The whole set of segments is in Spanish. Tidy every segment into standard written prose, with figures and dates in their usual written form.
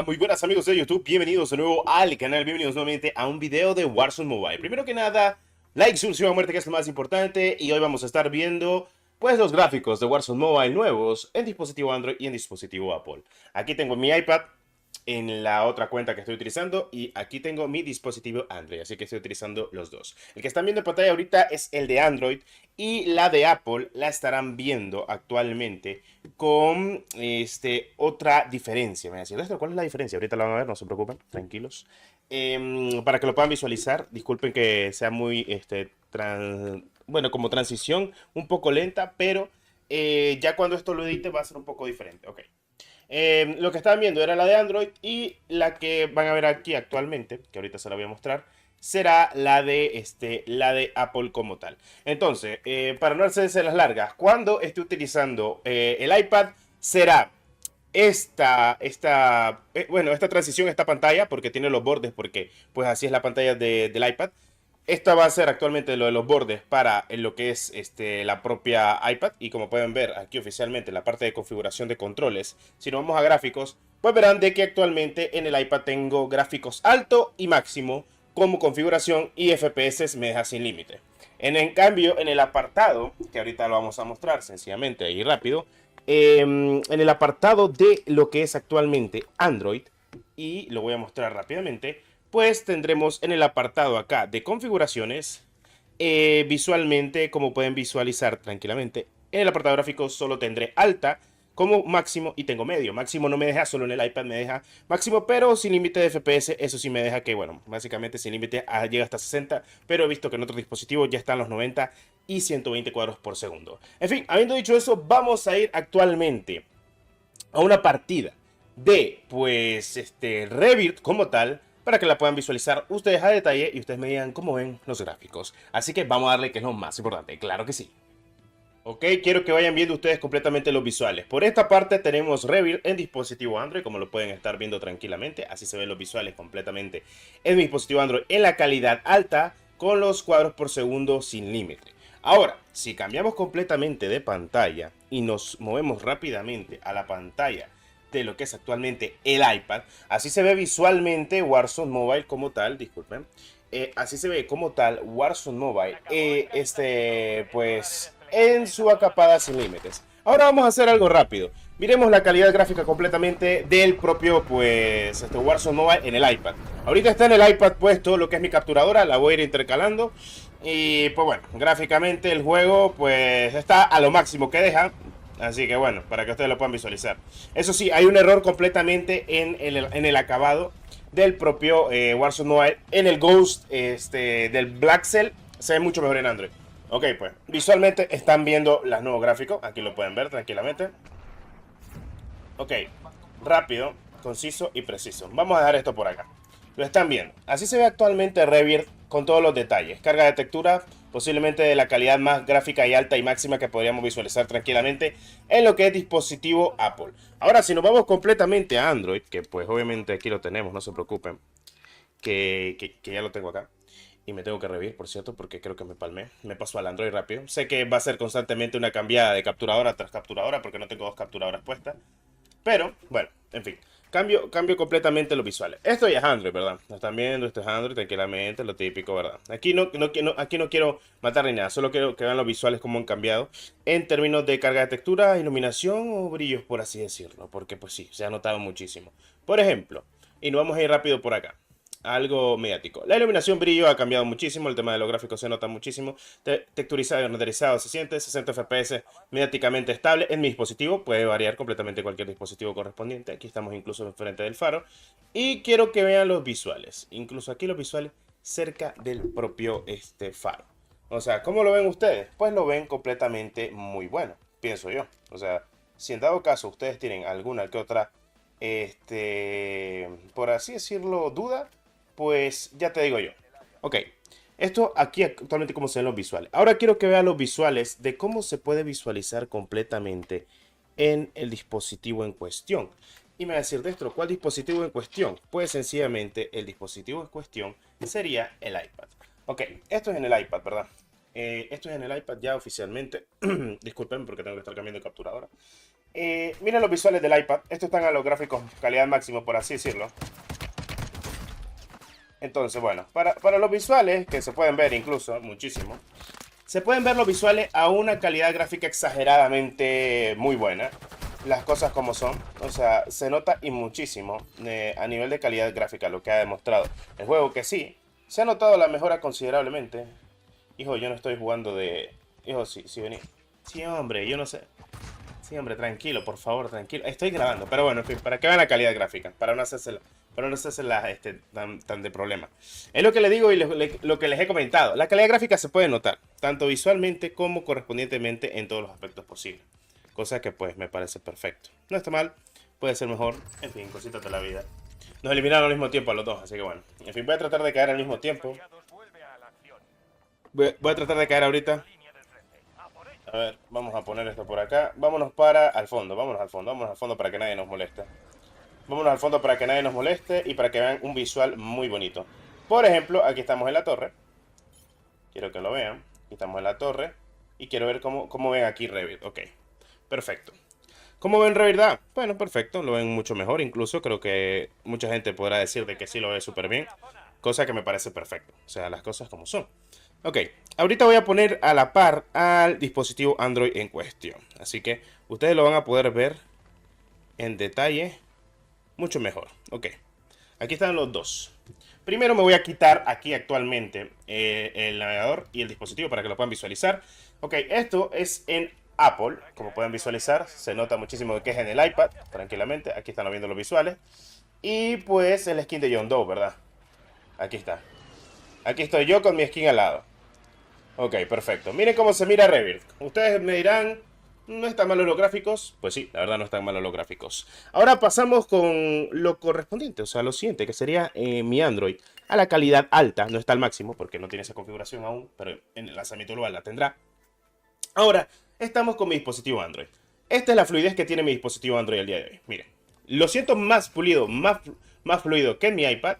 Muy buenas amigos de YouTube, bienvenidos de nuevo al canal, bienvenidos nuevamente a un video de Warzone Mobile. Primero que nada, like, suscripción a muerte que es lo más importante y hoy vamos a estar viendo pues los gráficos de Warzone Mobile nuevos en dispositivo Android y en dispositivo Apple. Aquí tengo mi iPad en la otra cuenta que estoy utilizando y aquí tengo mi dispositivo Android, así que estoy utilizando los dos. El que están viendo en pantalla ahorita es el de Android y la de Apple la estarán viendo actualmente con otra diferencia. Me decían, ¿cuál es la diferencia? Ahorita la van a ver, no se preocupen, tranquilos. Para que lo puedan visualizar, disculpen que sea muy, bueno, como transición un poco lenta, pero ya cuando esto lo edite va a ser un poco diferente. Ok. Lo que estaban viendo era la de Android y la que van a ver aquí actualmente, que ahorita se la voy a mostrar, será la de Apple como tal. Entonces, para no hacerse las largas, cuando esté utilizando el iPad, será esta transición, esta pantalla, porque tiene los bordes, porque pues así es la pantalla del iPad. Esta va a ser actualmente lo de los bordes para lo que es la propia iPad. Y como pueden ver aquí oficialmente en la parte de configuración de controles, si nos vamos a gráficos, pues verán de que actualmente en el iPad tengo gráficos alto y máximo como configuración y FPS me deja sin límite. En cambio, en el apartado, que ahorita lo vamos a mostrar sencillamente y rápido, en el apartado de lo que es actualmente Android, y lo voy a mostrar rápidamente, pues tendremos en el apartado acá de configuraciones, visualmente, como pueden visualizar tranquilamente, en el apartado gráfico solo tendré alta como máximo y tengo medio. Máximo no me deja, solo en el iPad me deja máximo, pero sin límite de FPS. Eso sí me deja que, bueno, básicamente sin límite llega hasta 60, pero he visto que en otros dispositivos ya están los 90 y 120 cuadros por segundo. En fin, habiendo dicho eso, vamos a ir actualmente a una partida de, pues, Revit como tal, para que la puedan visualizar ustedes a detalle y ustedes me digan cómo ven los gráficos. Así que vamos a darle que es lo más importante, claro que sí. Ok, quiero que vayan viendo ustedes completamente los visuales. Por esta parte tenemos Revit en dispositivo Android, como lo pueden estar viendo tranquilamente. Así se ven los visuales completamente en mi dispositivo Android en la calidad alta, con los cuadros por segundo sin límite. Ahora, si cambiamos completamente de pantalla y nos movemos rápidamente a la pantalla de lo que es actualmente el iPad, así se ve visualmente Warzone Mobile como tal, disculpen. Así se ve como tal Warzone Mobile, pues en su acapada sin límites. Ahora vamos a hacer algo rápido. Miremos la calidad gráfica completamente del propio, pues, Warzone Mobile en el iPad. Ahorita está en el iPad puesto lo que es mi capturadora, la voy a ir intercalando. Y pues bueno, gráficamente el juego pues está a lo máximo que deja. Así que bueno, para que ustedes lo puedan visualizar. Eso sí, hay un error completamente en el acabado del propio Warzone Mobile. En el Ghost del Black Cell se ve mucho mejor en Android. Ok, pues visualmente están viendo los nuevos gráficos. Aquí lo pueden ver tranquilamente. Ok, rápido, conciso y preciso. Vamos a dejar esto por acá. Lo están viendo. Así se ve actualmente Revit con todos los detalles. Carga de textura, posiblemente de la calidad más gráfica y alta y máxima que podríamos visualizar tranquilamente en lo que es dispositivo Apple. Ahora, si nos vamos completamente a Android, que pues obviamente aquí lo tenemos, no se preocupen, que ya lo tengo acá. Y me tengo que revivir, por cierto, porque creo que me palmé. Me paso al Android rápido. Sé que va a ser constantemente una cambiada de capturadora tras capturadora, porque no tengo dos capturadoras puestas. Pero, bueno, en fin. Cambio completamente los visuales. Esto ya es Android, ¿verdad? Lo están viendo, esto es Android tranquilamente, lo típico, ¿verdad? Aquí aquí no quiero matar ni nada, solo quiero que vean los visuales cómo han cambiado en términos de carga de textura, iluminación o brillos, por así decirlo. Porque pues sí, se ha notado muchísimo. Por ejemplo, y nos vamos a ir rápido por acá. Algo mediático. La iluminación brillo ha cambiado muchísimo, el tema de los gráficos se nota muchísimo. Texturizado y renderizado se siente, 60 FPS mediáticamente estable en mi dispositivo, puede variar completamente cualquier dispositivo correspondiente. Aquí estamos incluso enfrente del faro. Y quiero que vean los visuales, incluso aquí los visuales cerca del propio faro. O sea, ¿cómo lo ven ustedes? Pues lo ven completamente muy bueno, pienso yo. O sea, si en dado caso ustedes tienen alguna que otra, por así decirlo, duda, pues ya te digo yo. Ok, esto aquí actualmente como se ven los visuales. Ahora quiero que vean los visuales de cómo se puede visualizar completamente en el dispositivo en cuestión. Y me va a decir, Destro, ¿cuál dispositivo en cuestión? Pues sencillamente el dispositivo en cuestión sería el iPad. Ok, esto es en el iPad, ¿verdad? Esto es en el iPad ya oficialmente. Disculpen porque tengo que estar cambiando de capturadora. Miren los visuales del iPad. Estos están a los gráficos calidad máximo, por así decirlo. Entonces, bueno, para los visuales, que se pueden ver incluso muchísimo, se pueden ver los visuales a una calidad gráfica exageradamente muy buena. Las cosas como son. O sea, se nota y muchísimo a nivel de calidad gráfica lo que ha demostrado el juego, que sí, se ha notado la mejora considerablemente. Hijo, yo no estoy jugando de... Hijo, sí, vení. Sí, hombre, yo no sé. Sí, hombre, tranquilo, por favor, tranquilo. Estoy grabando, pero bueno, en fin, para que vean la calidad gráfica, para no hacerse tan de problema. Es lo que le digo y lo que les he comentado. La calidad gráfica se puede notar, tanto visualmente como correspondientemente en todos los aspectos posibles. Cosa que pues me parece perfecto. No está mal, puede ser mejor, en fin, cositas de la vida. Nos eliminaron al mismo tiempo a los dos, así que bueno. En fin, voy a tratar de caer al mismo tiempo. Voy a tratar de caer ahorita. A ver, vamos a poner esto por acá. Vámonos al fondo para que nadie nos moleste. Vámonos al fondo para que nadie nos moleste y para que vean un visual muy bonito. Por ejemplo, aquí estamos en la torre. Quiero que lo vean. Aquí estamos en la torre. Y quiero ver cómo ven aquí Revit. Ok, perfecto. ¿Cómo ven Revit? Bueno, perfecto. Lo ven mucho mejor. Incluso creo que mucha gente podrá decir de que sí lo ve súper bien. Cosa que me parece perfecto. O sea, las cosas como son. Ok, ahorita voy a poner a la par al dispositivo Android en cuestión. Así que ustedes lo van a poder ver en detalle mucho mejor. Ok, aquí están los dos. Primero me voy a quitar aquí actualmente el navegador y el dispositivo para que lo puedan visualizar. Ok, esto es en Apple, como pueden visualizar. Se nota muchísimo que es en el iPad, tranquilamente. Aquí están viendo los visuales. Y pues el skin de John Doe, ¿verdad? Aquí está. Aquí estoy yo con mi skin al lado. Ok, perfecto. Miren cómo se mira Revit. Ustedes me dirán, ¿no están malos los gráficos? Pues sí, la verdad no están malos los gráficos. Ahora pasamos con lo correspondiente, o sea, lo siguiente, que sería mi Android a la calidad alta. No está al máximo porque no tiene esa configuración aún, pero en el lanzamiento global la tendrá. Ahora, estamos con mi dispositivo Android. Esta es la fluidez que tiene mi dispositivo Android el día de hoy. Miren, lo siento más pulido, más fluido que en mi iPad.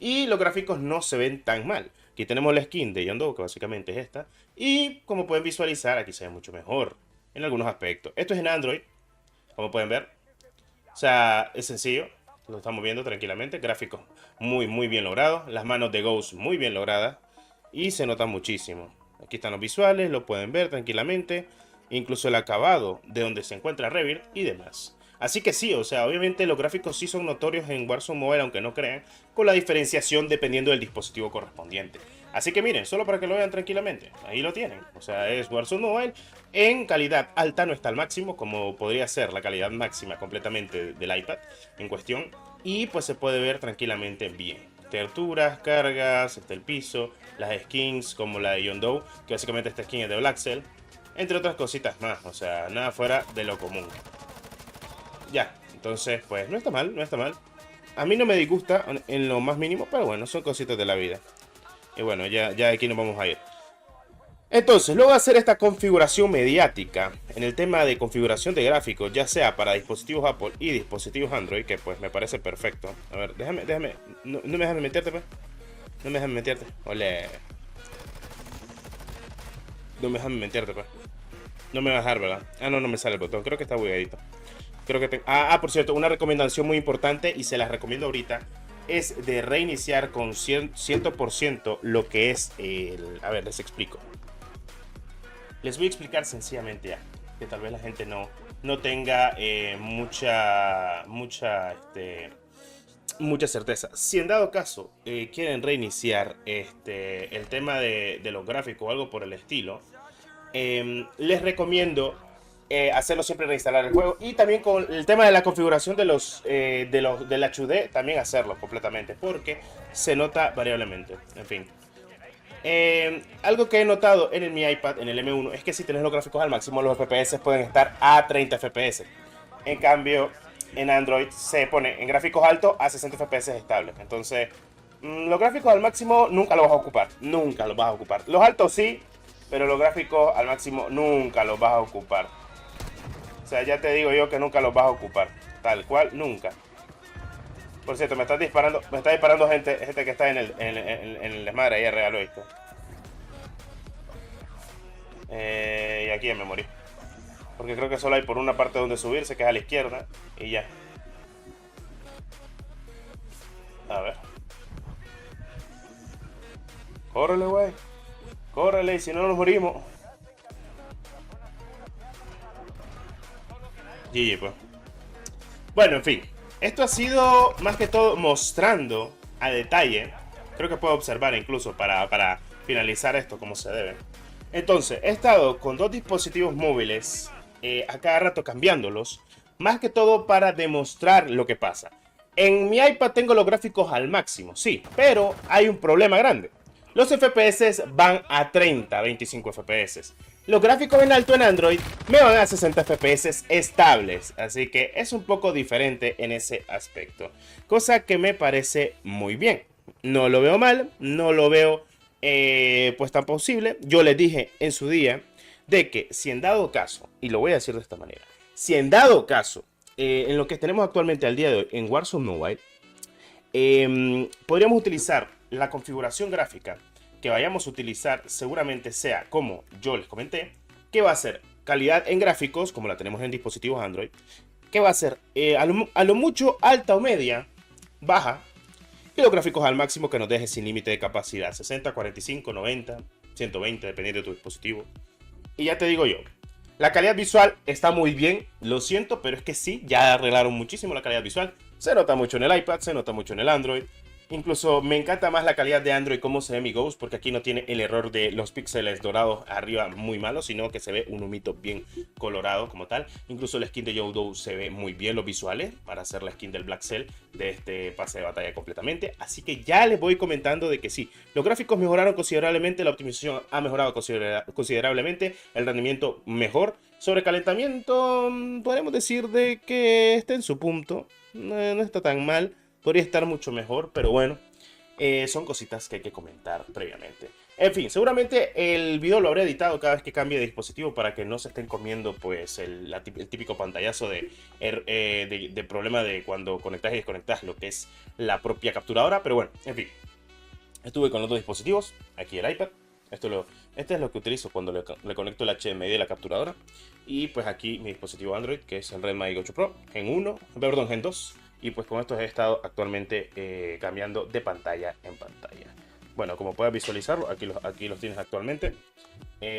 Y los gráficos no se ven tan mal. Aquí tenemos la skin de John Doe, que básicamente es esta. Y como pueden visualizar, aquí se ve mucho mejor en algunos aspectos. Esto es en Android, como pueden ver. O sea, es sencillo. Lo estamos viendo tranquilamente. Gráficos muy bien logrados. Las manos de Ghost muy bien logradas. Y se nota muchísimo. Aquí están los visuales, lo pueden ver tranquilamente. Incluso el acabado de donde se encuentra Revit y demás. Así que sí, o sea, obviamente los gráficos sí son notorios en Warzone Mobile, aunque no crean, con la diferenciación dependiendo del dispositivo correspondiente. Así que miren, solo para que lo vean tranquilamente, ahí lo tienen. O sea, es Warzone Mobile en calidad alta, no está al máximo, como podría ser la calidad máxima completamente del iPad en cuestión. Y pues se puede ver tranquilamente bien. Texturas, cargas, el piso, las skins como la de John Doe, que básicamente esta skin es de Black Cell, entre otras cositas más, o sea, nada fuera de lo común. Ya, entonces pues no está mal, no está mal. A mí no me disgusta en lo más mínimo, pero bueno, son cositas de la vida. Y bueno, ya aquí nos vamos a ir. Entonces, luego de hacer esta configuración mediática en el tema de configuración de gráficos, ya sea para dispositivos Apple y dispositivos Android, que pues me parece perfecto. A ver, déjame, no me dejas meterte, pues. No me dejas meterte. Ole. No me dejas meterte, pues. No me va a dejar, ¿verdad? Ah, no me sale el botón. Creo que está bugueadito. Creo que por cierto, una recomendación muy importante y se las recomiendo ahorita es de reiniciar con 100% lo que es el... A ver, les explico. Les voy a explicar sencillamente ya, que tal vez la gente no tenga mucha certeza. Si en dado caso quieren reiniciar el tema de los gráficos o algo por el estilo, les recomiendo hacerlo siempre reinstalar el juego, y también con el tema de la configuración del HUD también hacerlo completamente, porque se nota variablemente. En fin, algo que he notado en mi iPad, en el M1, es que si tenés los gráficos al máximo, los FPS pueden estar a 30 FPS. En cambio, en Android se pone en gráficos altos a 60 FPS estables. Entonces, los gráficos al máximo nunca los vas a ocupar. Nunca los vas a ocupar. Los altos sí, pero los gráficos al máximo nunca los vas a ocupar. O sea, ya te digo yo que nunca los vas a ocupar. Tal cual, nunca. Por cierto, me está disparando gente que está en el desmadre ahí real, ¿oíste? Y aquí ya me morí. Porque creo que solo hay por una parte donde subirse, que es a la izquierda. Y ya. A ver. Córrele, güey. Córrele, y si no nos morimos. GG, pues. Bueno, en fin. Esto ha sido más que todo mostrando a detalle. Creo que puedo observar incluso para finalizar esto como se debe. Entonces, he estado con dos dispositivos móviles a cada rato cambiándolos. Más que todo para demostrar lo que pasa. En mi iPad tengo los gráficos al máximo, sí, pero hay un problema grande. Los FPS van a 30, 25 FPS. Los gráficos en alto en Android me van a 60 FPS estables, así que es un poco diferente en ese aspecto. Cosa que me parece muy bien. No lo veo mal, no lo veo pues tan posible. Yo les dije en su día de que si en dado caso, y lo voy a decir de esta manera, si en dado caso, en lo que tenemos actualmente al día de hoy en Warzone Mobile, podríamos utilizar la configuración gráfica que vayamos a utilizar, seguramente sea como yo les comenté, que va a ser calidad en gráficos, como la tenemos en dispositivos Android, que va a ser a lo mucho alta o media, baja, y los gráficos al máximo que nos deje sin límite de capacidad, 60, 45, 90, 120, dependiendo de tu dispositivo. Y ya te digo yo, la calidad visual está muy bien, lo siento, pero es que sí, ya arreglaron muchísimo la calidad visual. Se nota mucho en el iPad, se nota mucho en el Android. Incluso me encanta más la calidad de Android, cómo se ve mi Ghost, porque aquí no tiene el error de los píxeles dorados arriba muy malos, sino que se ve un humito bien colorado como tal. Incluso la skin de Joe Doe se ve muy bien los visuales para hacer la skin del Black Cell de este pase de batalla completamente. Así que ya les voy comentando de que sí, los gráficos mejoraron considerablemente, la optimización ha mejorado considerablemente, el rendimiento mejor. Sobre calentamiento, podemos decir de que está en su punto, no está tan mal. Podría estar mucho mejor, pero bueno, son cositas que hay que comentar previamente. En fin, seguramente el video lo habré editado cada vez que cambie de dispositivo para que no se estén comiendo pues el típico pantallazo de problema de cuando conectas y desconectas lo que es la propia capturadora. Pero bueno, en fin, estuve con los dos dispositivos, aquí el iPad. Este es lo que utilizo cuando le conecto el HDMI de la capturadora. Y pues aquí mi dispositivo Android, que es el Redmi 8 Pro, Gen 2. Y pues con esto he estado actualmente cambiando de pantalla en pantalla. Bueno, como puedes visualizarlo, aquí los tienes actualmente.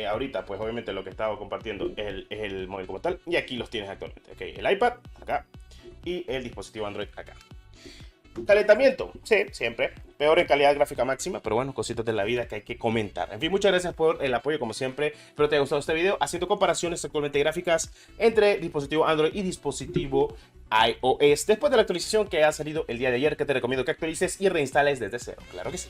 Ahorita pues obviamente lo que estaba compartiendo es el móvil como tal. Y aquí los tienes actualmente. Okay, el iPad acá y el dispositivo Android acá. Calentamiento, sí, siempre. Peor en calidad gráfica máxima, pero bueno, cositas de la vida que hay que comentar. En fin, muchas gracias por el apoyo como siempre. Espero te haya gustado este video haciendo comparaciones actualmente gráficas entre dispositivo Android y dispositivo iOS. Después de la actualización que ha salido el día de ayer, que te recomiendo que actualices y reinstales desde cero. Claro que sí.